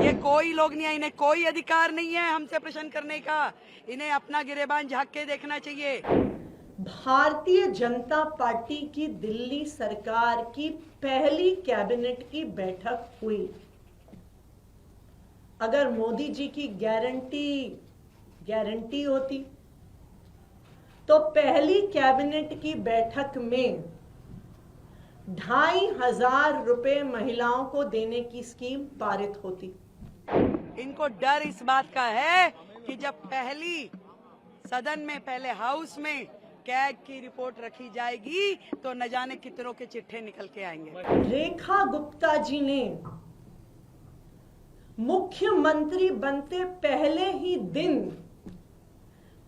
ये कोई लोग नहीं है, इन्हें कोई अधिकार नहीं है हमसे प्रश्न करने का। इन्हें अपना गिरेबान झांक के देखना चाहिए। भारतीय जनता पार्टी की दिल्ली सरकार की पहली कैबिनेट की बैठक हुई। अगर मोदी जी की गारंटी होती तो पहली कैबिनेट की बैठक में 2,500 रुपए महिलाओं को देने की स्कीम पारित होती। इनको डर इस बात का है कि जब पहली सदन में, पहले हाउस में कैग की रिपोर्ट रखी जाएगी तो न जाने कितनों के चिट्ठे निकल के आएंगे। रेखा गुप्ता जी ने मुख्यमंत्री बनते पहले ही दिन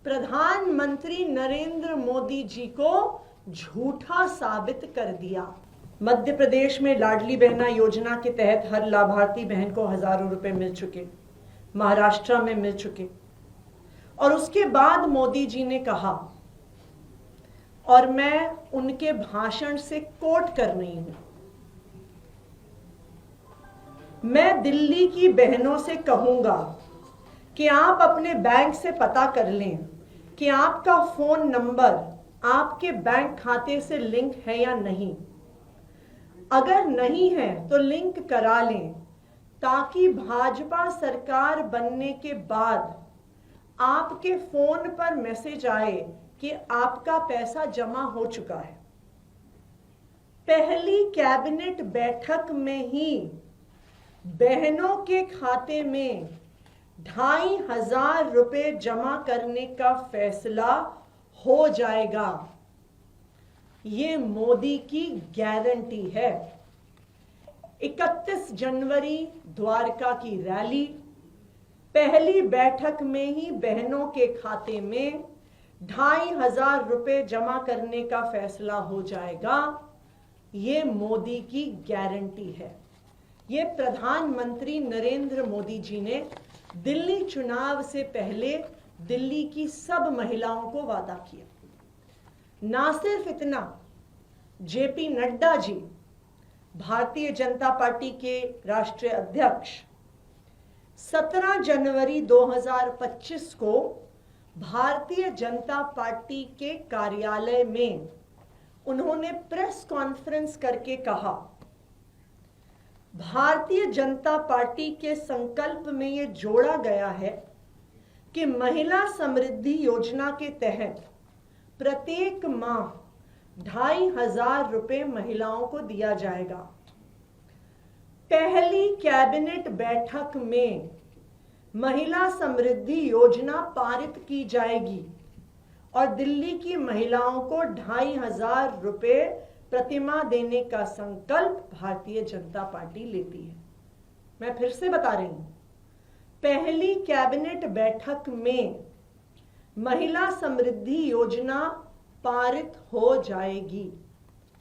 प्रधानमंत्री नरेंद्र मोदी जी को झूठा साबित कर दिया। मध्य प्रदेश में लाडली बहना योजना के तहत हर लाभार्थी बहन को हजारों रुपए मिल चुके, महाराष्ट्र में मिल चुके। और उसके बाद मोदी जी ने कहा, और मैं उनके भाषण से कोट कर रही हूं, मैं दिल्ली की बहनों से कहूंगा कि आप अपने बैंक से पता कर लें कि आपका फोन नंबर आपके बैंक खाते से लिंक है या नहीं। अगर नहीं है तो लिंक करा लें, ताकि भाजपा सरकार बनने के बाद आपके फोन पर मैसेज आए कि आपका पैसा जमा हो चुका है। पहली कैबिनेट बैठक में ही बहनों के खाते में 2,500 रुपए जमा करने का फैसला हो जाएगा। ये मोदी की गारंटी है। 31 जनवरी द्वारका की रैली, पहली बैठक में ही बहनों के खाते में 2,500 रुपए जमा करने का फैसला हो जाएगा। ये मोदी की गारंटी है। ये प्रधानमंत्री नरेंद्र मोदी जी ने दिल्ली चुनाव से पहले दिल्ली की सब महिलाओं को वादा किया। ना सिर्फ इतना, जेपी नड्डा जी, भारतीय जनता पार्टी के राष्ट्रीय अध्यक्ष, 17 जनवरी 2025 को भारतीय जनता पार्टी के कार्यालय में उन्होंने प्रेस कॉन्फ्रेंस करके कहा, भारतीय जनता पार्टी के संकल्प में यह जोड़ा गया है कि महिला समृद्धि योजना के तहत प्रत्येक माह 2,500 रुपए महिलाओं को दिया जाएगा। पहली कैबिनेट बैठक में महिला समृद्धि योजना पारित की जाएगी और दिल्ली की महिलाओं को 2,500 रुपए प्रतिमाह देने का संकल्प भारतीय जनता पार्टी लेती है। मैं फिर से बता रही हूं, पहली कैबिनेट बैठक में महिला समृद्धि योजना पारित हो जाएगी।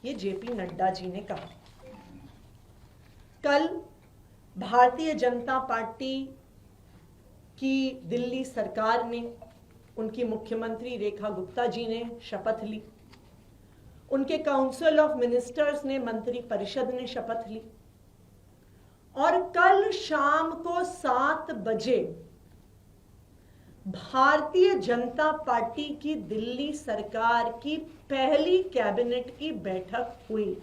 ये जेपी नड्डा जी ने कहा। कल भारतीय जनता पार्टी की दिल्ली सरकार ने, उनकी मुख्यमंत्री रेखा गुप्ता जी ने शपथ ली, उनके काउंसिल ऑफ मिनिस्टर्स ने, मंत्री परिषद ने शपथ ली, और कल शाम को 7 बजे भारतीय जनता पार्टी की दिल्ली सरकार की पहली कैबिनेट की बैठक हुई।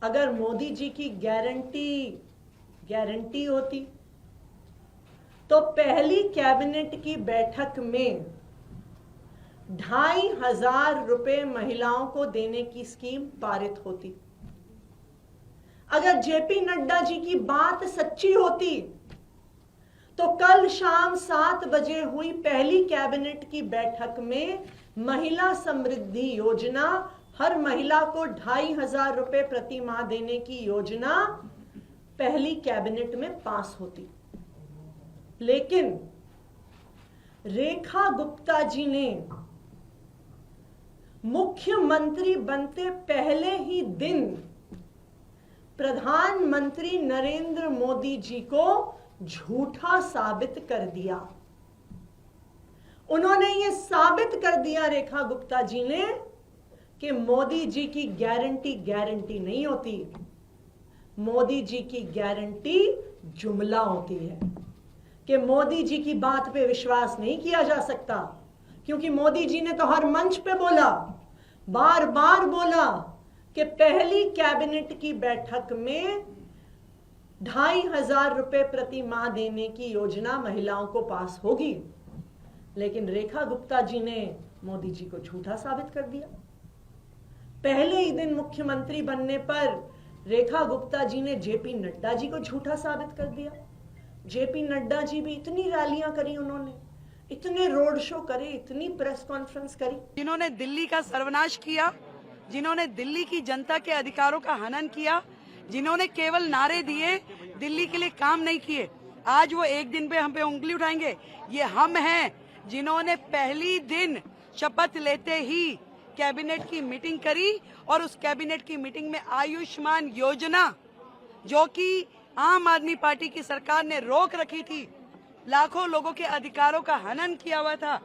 अगर मोदी जी की गारंटी होती तो पहली कैबिनेट की बैठक में 2,500 रुपए महिलाओं को देने की स्कीम पारित होती। अगर जेपी नड्डा जी की बात सच्ची होती तो कल शाम 7 बजे हुई पहली कैबिनेट की बैठक में महिला समृद्धि योजना, हर महिला को 2,500 रुपए प्रति माह देने की योजना पहली कैबिनेट में पास होती। लेकिन रेखा गुप्ता जी ने मुख्यमंत्री बनते पहले ही दिन प्रधानमंत्री नरेंद्र मोदी जी को झूठा साबित कर दिया। उन्होंने ये साबित कर दिया, रेखा गुप्ता जी ने, कि मोदी जी की गारंटी नहीं होती। मोदी जी की गारंटी जुमला होती है कि मोदी जी की बात पे विश्वास नहीं किया जा सकता, क्योंकि मोदी जी ने तो हर मंच पे बोला, बार बार बोला कि पहली कैबिनेट की बैठक में 2,500 रुपए प्रति माह देने की योजना महिलाओं को पास होगी। लेकिन रेखा गुप्ता जी ने मोदी जी को झूठा साबित कर दिया। पहले ही दिन मुख्यमंत्री बनने पर रेखा गुप्ता जी ने जेपी नड्डा जी को झूठा साबित कर दिया। जेपी नड्डा जी भी इतनी रैलियां करी उन्होंने, इतने रोड शो करे, इतनी प्रेस कॉन्फ्रेंस करी। जिन्होंने दिल्ली का सर्वनाश किया, जिन्होंने दिल्ली की जनता के अधिकारों का हनन किया, जिन्होंने केवल नारे दिए, दिल्ली के लिए काम नहीं किए, आज वो एक दिन पे हम पे उंगली उठाएंगे। ये हम हैं जिन्होंने पहली दिन शपथ लेते ही कैबिनेट की मीटिंग करी और उस कैबिनेट की मीटिंग में आयुष्मान योजना, जो कि आम आदमी पार्टी की सरकार ने रोक रखी थी, लाखों लोगों के अधिकारों का हनन किया हुआ था,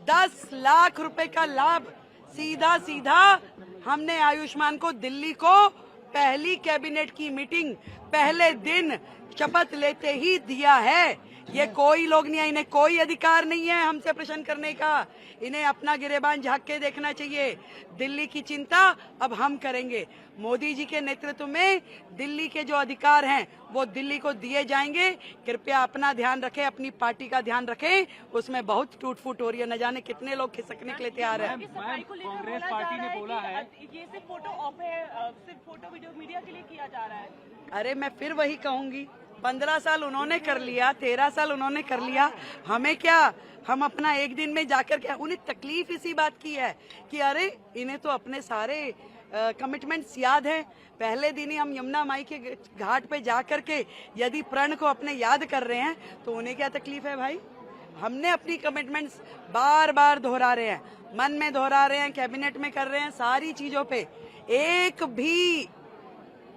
10 लाख रुपए का लाभ सीधा सीधा हमने आयुष्मान को दिल्ली को पहली कैबिनेट की मीटिंग पहले दिन शपथ लेते ही दिया है। ये कोई लोग नहीं है, इन्हें कोई अधिकार नहीं है हमसे प्रश्न करने का। इन्हें अपना गिरेबान झांक के देखना चाहिए। दिल्ली की चिंता अब हम करेंगे। मोदी जी के नेतृत्व में दिल्ली के जो अधिकार हैं वो दिल्ली को दिए जाएंगे। कृपया अपना ध्यान रखें, अपनी पार्टी का ध्यान रखें। उसमें बहुत टूट फूट हो रही है, न जाने कितने लोग खिसकने के लिए तैयार हैं। कांग्रेस पार्टी ने बोला है ये सिर्फ फोटो ऑफ है, सिर्फ फोटो वीडियो मीडिया के लिए किया जा रहा है। अरे मैं फिर वही कहूंगी, 15 साल उन्होंने कर लिया, 13 साल उन्होंने कर लिया, हमें क्या? हम अपना एक दिन में जाकर के, उन्हें तकलीफ इसी बात की है कि अरे इन्हें तो अपने सारे कमिटमेंट्स याद हैं। पहले दिन ही हम यमुना माई के घाट पे जाकर के यदि प्रण को अपने याद कर रहे हैं तो उन्हें क्या तकलीफ है भाई? हमने अपनी कमिटमेंट्स बार बार दोहरा रहे हैं, मन में दोहरा रहे हैं, कैबिनेट में कर रहे हैं, सारी चीजों पे एक भी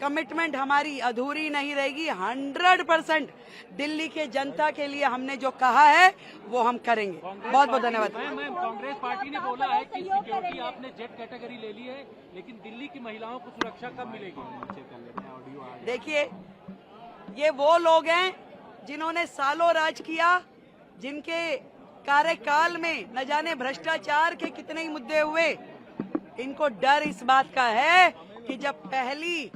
कमिटमेंट हमारी अधूरी नहीं रहेगी। 100% दिल्ली के जनता के लिए हमने जो कहा है वो हम करेंगे। बहुत बहुत धन्यवाद। मैम, कांग्रेस पार्टी ने बोला है कि सिक्योरिटी आपने जेट कैटेगरी ले ली है, लेकिन दिल्ली की महिलाओं को सुरक्षा कब मिलेगी? देखिए, ये वो लोग हैं जिन्होंने सालों राज किया, जिनके कार्यकाल में न जाने भ्रष्टाचार के कितने ही मुद्दे हुए। इनको डर इस बात का है कि जब पहली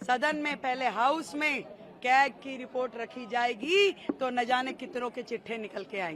सदन में, पहले हाउस में कैग की रिपोर्ट रखी जाएगी तो न जाने कितनों के चिट्ठे निकल के आएंगे।